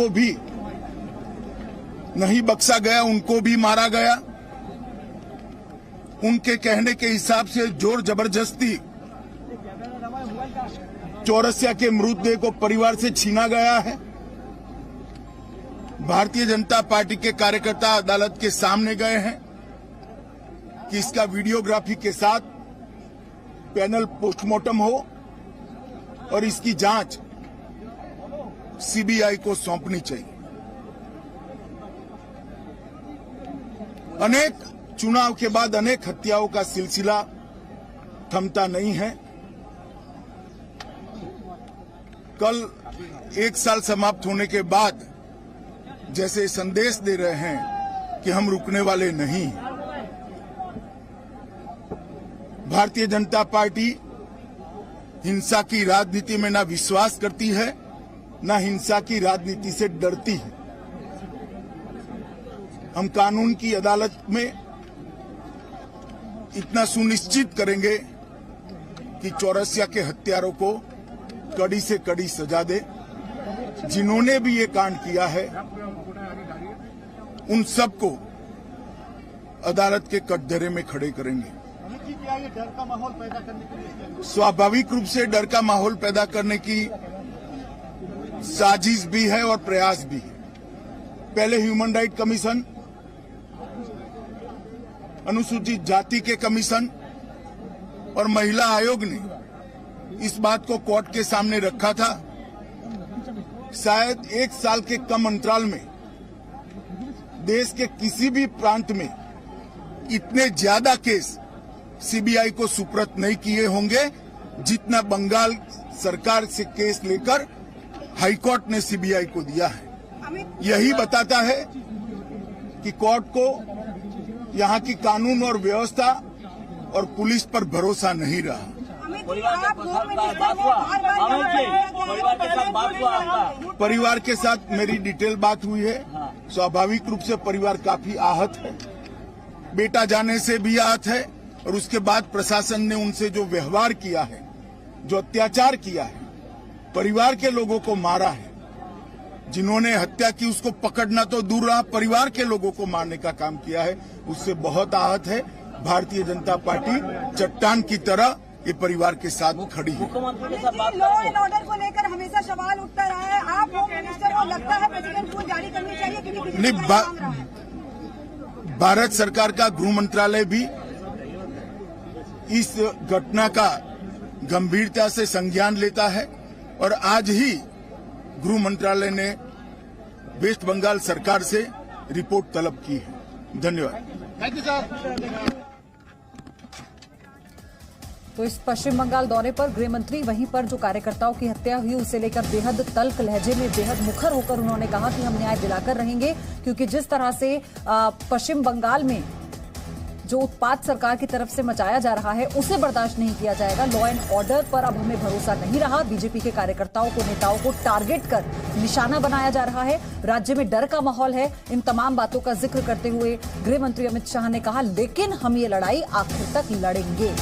को भी नहीं बख्शा गया, उनको भी मारा गया। उनके कहने के हिसाब से जोर जबरदस्ती चौरसिया के मृतदेह को परिवार से छीना गया है। भारतीय जनता पार्टी के कार्यकर्ता अदालत के सामने गए हैं कि इसका वीडियोग्राफी के साथ पैनल पोस्टमार्टम हो और इसकी जांच सीबीआई को सौंपनी चाहिए। अनेक चुनाव के बाद अनेक हत्याओं का सिलसिला थमता नहीं है। कल 1 साल समाप्त होने के बाद जैसे संदेश दे रहे हैं कि हम रुकने वाले नहीं। भारतीय जनता पार्टी हिंसा की राजनीति में ना विश्वास करती है, ना हिंसा की राजनीति से डरती है। हम कानून की अदालत में इतना सुनिश्चित करेंगे कि चौरसिया के हत्यारों को कड़ी से कड़ी सजा दे। जिन्होंने भी ये कांड किया है उन सबको अदालत के कटघरे में खड़े करेंगे। डर का माहौल पैदा करने के लिए स्वाभाविक रूप से डर का माहौल पैदा करने की साजिश भी है और प्रयास भी है। पहले ह्यूमन राइट कमीशन, अनुसूचित जाति के कमीशन और महिला आयोग ने इस बात को कोर्ट के सामने रखा था। शायद 1 साल के कम अंतराल में देश के किसी भी प्रांत में इतने ज्यादा केस सीबीआई को सुपुर्द नहीं किए होंगे जितना बंगाल सरकार से केस लेकर हाईकोर्ट ने सीबीआई को दिया है। यही बताता है कि कोर्ट को यहाँ की कानून और व्यवस्था और पुलिस पर भरोसा नहीं रहा। परिवार के साथ मेरी डिटेल बात हुई है। स्वाभाविक रूप से परिवार काफी आहत है, बेटा जाने से भी आहत है और उसके बाद प्रशासन ने उनसे जो व्यवहार किया है, जो अत्याचार किया है, परिवार के लोगों को मारा है। जिन्होंने हत्या की उसको पकड़ना तो दूर रहा, परिवार के लोगों को मारने का काम किया है, उससे बहुत आहत है। भारतीय जनता पार्टी चट्टान की तरह ये परिवार के साथ खड़ी है। मुख्यमंत्री के साथ बात लॉ एंड ऑर्डर को लेकर हमेशा सवाल उठता रहा है। आप होम मिनिस्टर को लगता है प्रेसिडेंट को जारी करनी चाहिए क्योंकि नहीं, भारत सरकार का गृह मंत्रालय भी इस घटना का गंभीरता से संज्ञान लेता है और आज ही गृह मंत्रालय ने वेस्ट बंगाल सरकार से रिपोर्ट तलब की है। धन्यवाद। Thank you sir. तो इस पश्चिम बंगाल दौरे पर गृह मंत्री वहीं पर जो कार्यकर्ताओं की हत्या हुई उसे लेकर बेहद तल्ख लहजे में, बेहद मुखर होकर उन्होंने कहा कि हम न्याय दिलाकर रहेंगे, क्योंकि जिस तरह से पश्चिम बंगाल में जो उत्पात सरकार की तरफ से मचाया जा रहा है उसे बर्दाश्त नहीं किया जाएगा। लॉ एंड ऑर्डर पर अब हमें भरोसा नहीं रहा। बीजेपी के कार्यकर्ताओं को, नेताओं को टारगेट कर निशाना बनाया जा रहा है। राज्य में डर का माहौल है। इन तमाम बातों का जिक्र करते हुए गृह मंत्री अमित शाह ने कहा, लेकिन हम ये लड़ाई आखिर तक लड़ेंगे।